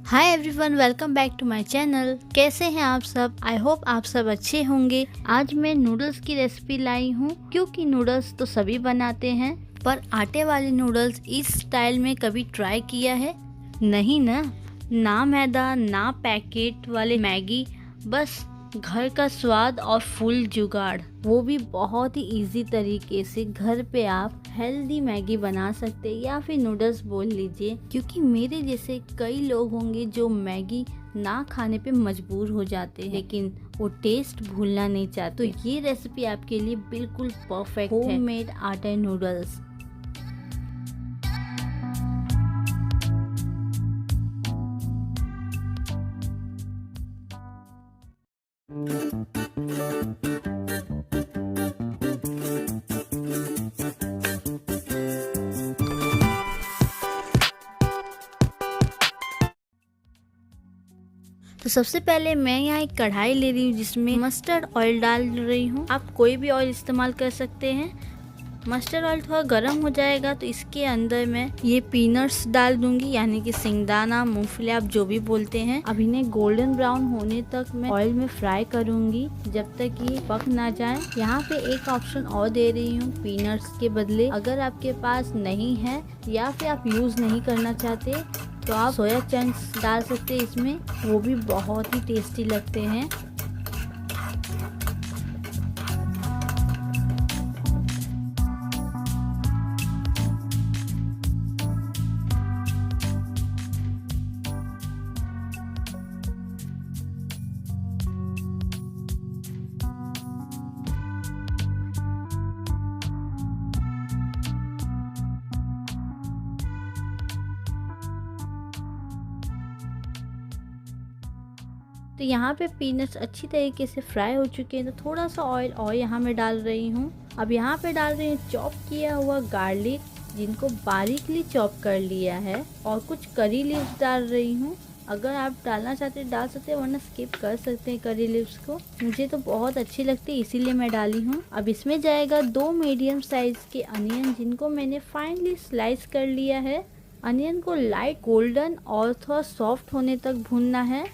Hi everyone, welcome back to my channel. कैसे हैं आप सब? आई होप आप सब अच्छे होंगे। आज मैं नूडल्स की रेसिपी लाई हूँ क्योंकि नूडल्स तो सभी बनाते हैं, पर आटे वाले नूडल्स इस स्टाइल में कभी ट्राई किया है? नहीं ना। ना मैदा ना पैकेट वाले मैगी, बस घर का स्वाद और फुल जुगाड़, वो भी बहुत ही इजी तरीके से घर पे आप हेल्दी मैगी बना सकते हैं या फिर नूडल्स बोल लीजिए, क्योंकि मेरे जैसे कई लोग होंगे जो मैगी ना खाने पे मजबूर हो जाते हैं लेकिन वो टेस्ट भूलना नहीं चाहते। तो ये रेसिपी आपके लिए बिल्कुल परफेक्ट है। होममेड आटे नूडल्स। तो सबसे पहले मैं यहाँ एक कढ़ाई ले रही हूँ जिसमें मस्टर्ड ऑयल डाल रही हूँ। आप कोई भी ऑयल इस्तेमाल कर सकते हैं। मस्टर्ड ऑयल थोड़ा गर्म हो जाएगा तो इसके अंदर मैं ये पीनट्स डाल दूंगी, यानी कि सिंगदाना, मूंगफली, आप जो भी बोलते हैं। अब इन्हें गोल्डन ब्राउन होने तक मैं ऑयल में फ्राई करूंगी जब तक ये पक ना जाए। यहाँ पे एक ऑप्शन और दे रही हूँ पीनट्स के बदले। अगर आपके पास नहीं है या फिर आप यूज नहीं करना चाहते तो आप सोया चंक्स डाल सकते हैं इसमें, वो भी बहुत ही टेस्टी लगते हैं। तो यहाँ पे पीनट्स अच्छी तरीके से फ्राई हो चुके हैं, तो थोड़ा सा ऑयल और यहाँ मैं डाल रही हूँ। अब यहाँ पे डाल रही हूँ चॉप किया हुआ गार्लिक, जिनको बारीकली चॉप कर लिया है, और कुछ करी लीव्स डाल रही हूँ। अगर आप डालना चाहते हैं डाल सकते हैं, वरना स्किप कर सकते हैं करी लीव्स को। मुझे तो बहुत अच्छी लगती है इसीलिए मैं डाली हूँ। अब इसमें जाएगा 2 मीडियम साइज के अनियन, जिनको मैंने फाइनली स्लाइस कर लिया है। अनियन को लाइट गोल्डन और थोड़ा सॉफ्ट होने तक भूनना है।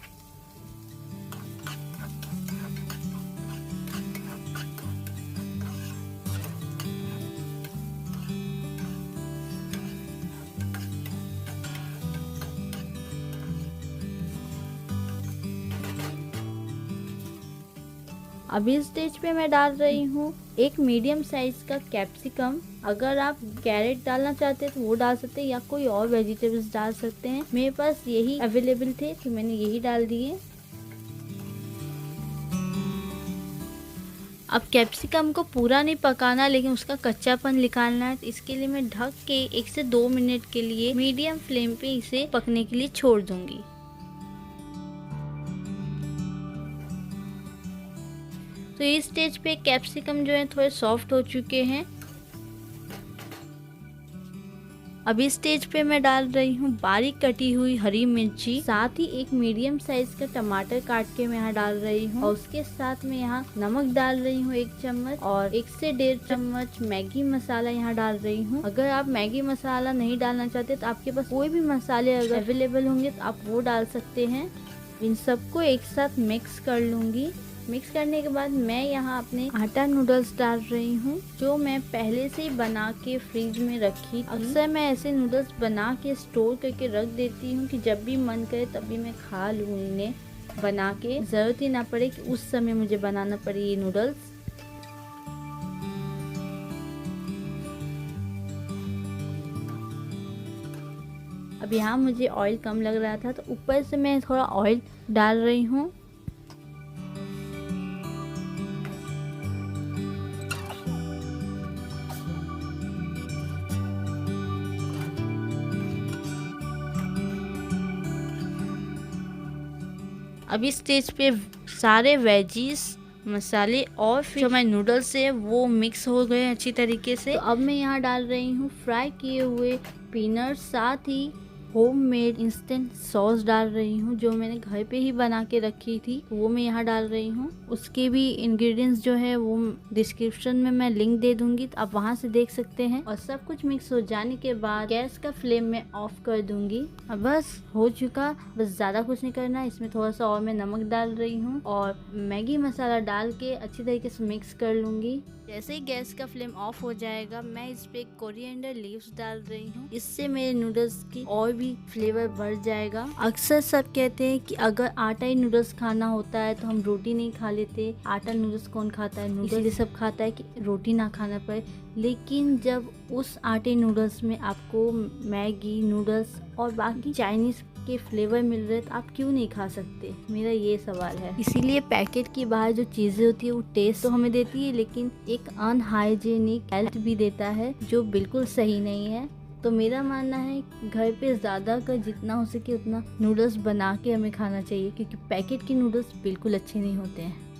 अब इस स्टेज पे मैं डाल रही हूँ एक मीडियम साइज का कैप्सिकम। अगर आप कैरेट डालना चाहते हैं तो वो डाल सकते हैं या कोई और वेजिटेबल्स डाल सकते हैं। मेरे पास यही अवेलेबल थे तो मैंने यही डाल दिए। अब कैप्सिकम को पूरा नहीं पकाना, लेकिन उसका कच्चापन निकालना है, तो इसके लिए मैं ढक के 1 से 2 मिनट के लिए मीडियम फ्लेम पे इसे पकने के लिए छोड़ दूंगी। तो इस स्टेज पे कैप्सिकम जो है थोड़े सॉफ्ट हो चुके हैं। अब इस स्टेज पे मैं डाल रही हूँ बारीक कटी हुई हरी मिर्ची, साथ ही एक मीडियम साइज का टमाटर काट के मैं यहाँ डाल रही हूँ, और उसके साथ में यहाँ नमक डाल रही हूँ 1 चम्मच, और 1 से 1.5 चम्मच मैगी मसाला यहाँ डाल रही हूँ। अगर आप मैगी मसाला नहीं डालना चाहते तो आपके पास कोई भी मसाले अगर अवेलेबल होंगे तो आप वो डाल सकते हैं। इन सबको एक साथ मिक्स कर लूंगी। मिक्स करने के बाद मैं यहाँ अपने आटा नूडल्स डाल रही हूँ, जो मैं पहले से ही बना के फ्रिज में रखी। अक्सर मैं ऐसे नूडल्स बना के स्टोर करके रख देती हूँ कि जब भी मन करे तभी मैं खा लूँ इन्हें बना के। जरूरत ही ना पड़े कि उस समय मुझे बनाना पड़े ये नूडल्स। अब यहाँ मुझे ऑयल कम लग रहा था तो ऊपर से मैं थोड़ा ऑयल डाल रही हूँ। अब इस स्टेज पे सारे वेजीज, मसाले और फिर जो हमारे नूडल्स है वो मिक्स हो गए अच्छी तरीके से। तो अब मैं यहाँ डाल रही हूँ फ्राई किए हुए पीनट्स, साथ ही होममेड इंस्टेंट सॉस डाल रही हूँ, जो मैंने घर पे ही बना के रखी थी, वो मैं यहाँ डाल रही हूँ। उसके भी इंग्रेडिएंट्स जो है वो डिस्क्रिप्शन में मैं लिंक दे दूंगी, तो आप वहाँ से देख सकते हैं। और सब कुछ मिक्स हो जाने के बाद गैस का फ्लेम मैं ऑफ कर दूंगी। अब बस हो चुका, बस ज्यादा कुछ नहीं करना। इसमें थोड़ा सा और मैं नमक डाल रही हूँ और मैगी मसाला डाल के अच्छी तरीके से मिक्स कर लूंगी। जैसे ही गैस का फ्लेम ऑफ हो जाएगा, मैं इस पे कोरिएंडर लीव्स डाल रही हूँ। इससे मेरे नूडल्स की और भी फ्लेवर बढ़ जाएगा। अक्सर सब कहते हैं कि अगर आटा ही नूडल्स खाना होता है तो हम रोटी नहीं खा लेते। आटा नूडल्स कौन खाता है, नूडल्स इसलिए सब खाता है कि रोटी ना खाना पड़े। लेकिन जब उस आटे नूडल्स में आपको मैगी नूडल्स और बाकी चाइनीज के फ्लेवर मिल रहे, तो आप क्यों नहीं खा सकते, मेरा ये सवाल है। इसीलिए पैकेट की बाहर जो चीजें होती है वो टेस्ट तो हमें देती है, लेकिन एक अनहाइजेनिक हेल्थ भी देता है, जो बिल्कुल सही नहीं है। तो मेरा मानना है घर पे ज़्यादा का जितना हो सके उतना नूडल्स बना के हमें खाना चाहिए, क्योंकि पैकेट के नूडल्स बिल्कुल अच्छे नहीं होते हैं।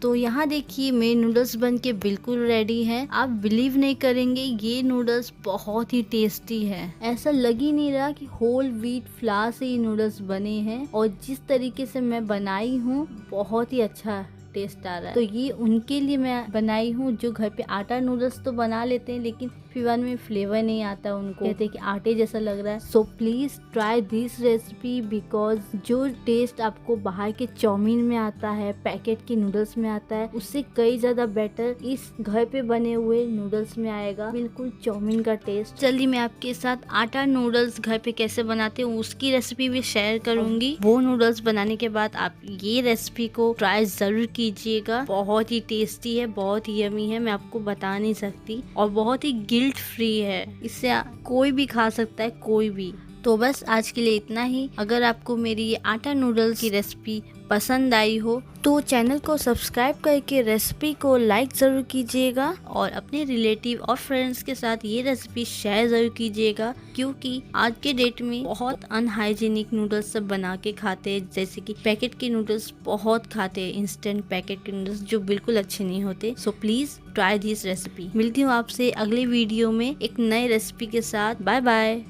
तो यहाँ देखिए मेरे नूडल्स बन के बिल्कुल रेडी हैं। आप बिलीव नहीं करेंगे, ये नूडल्स बहुत ही टेस्टी है। ऐसा लग ही नहीं रहा कि होल व्हीट फ्लावर से ये नूडल्स बने हैं, और जिस तरीके से मैं बनाई हूँ बहुत ही अच्छा टेस्ट आ रहा है। तो ये उनके लिए मैं बनाई हूँ जो घर पे आटा नूडल्स तो बना लेते हैं, लेकिन फिर बाद में फ्लेवर नहीं आता, उनको कहते हैं कि आटे जैसा लग रहा है। So please try this recipe, because जो टेस्ट आपको बाहर के चाउमीन में आता है, पैकेट के नूडल्स में आता है, उससे कई ज्यादा बेटर इस घर पे बने हुए नूडल्स में आएगा, बिल्कुल चाउमीन का टेस्ट। चलिए मैं आपके साथ आटा नूडल्स घर पे कैसे बनाते हैं उसकी रेसिपी भी शेयर करूंगी। वो नूडल्स बनाने के बाद आप ये रेसिपी को ट्राई जरूर कीजिएगा। बहुत ही टेस्टी है, बहुत ही यमी है, मैं आपको बता नहीं सकती, और बहुत ही गिल्ट फ्री है। इससे कोई भी खा सकता है, कोई भी। तो बस आज के लिए इतना ही। अगर आपको मेरी ये आटा नूडल्स की रेसिपी पसंद आई हो तो चैनल को सब्सक्राइब करके रेसिपी को लाइक ज़रूर कीजिएगा, और अपने रिलेटिव और फ्रेंड्स के साथ ये रेसिपी शेयर ज़रूर कीजिएगा, क्योंकि आज के डेट में बहुत अनहाइजीनिक नूडल्स सब बना के खाते हैं। जैसे कि पैकेट के नूडल्स बहुत खाते हैं, इंस्टेंट पैकेट के नूडल्स जो बिल्कुल अच्छे नहीं होते। So please try this recipe. मिलती हूँ आपसे अगले वीडियो में एक नए रेसिपी के साथ। Bye bye.